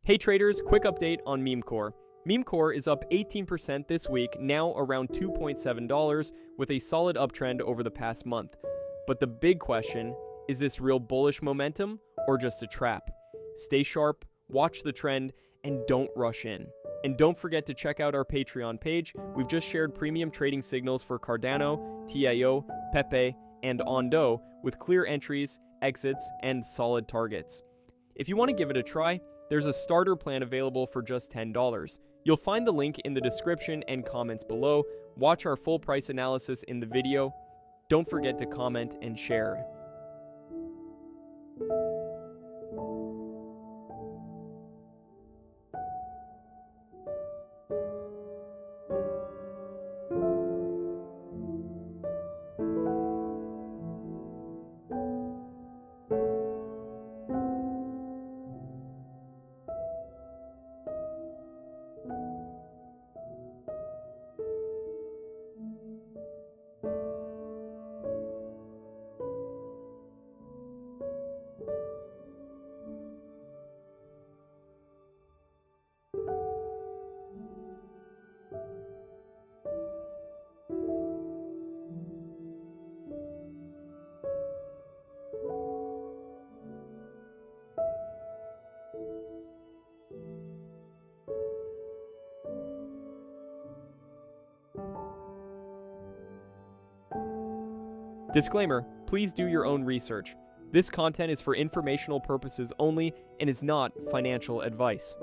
Hey traders, quick update on MemeCore. MemeCore is up 18% this week, now around $2.7, with a solid uptrend over the past month. But the big question, is this real bullish momentum or just a trap? Stay sharp, watch the trend, and don't rush in. And don't forget to check out our Patreon page. We've just shared premium trading signals for Cardano, TIO, Pepe, and Ondo with clear entries, exits, and solid targets. If you want to give it a try, there's a starter plan available for just $10. You'll find the link in the description and comments below. Watch our full price analysis in the video. Don't forget to comment and share. Disclaimer, please do your own research. This content is for informational purposes only and is not financial advice.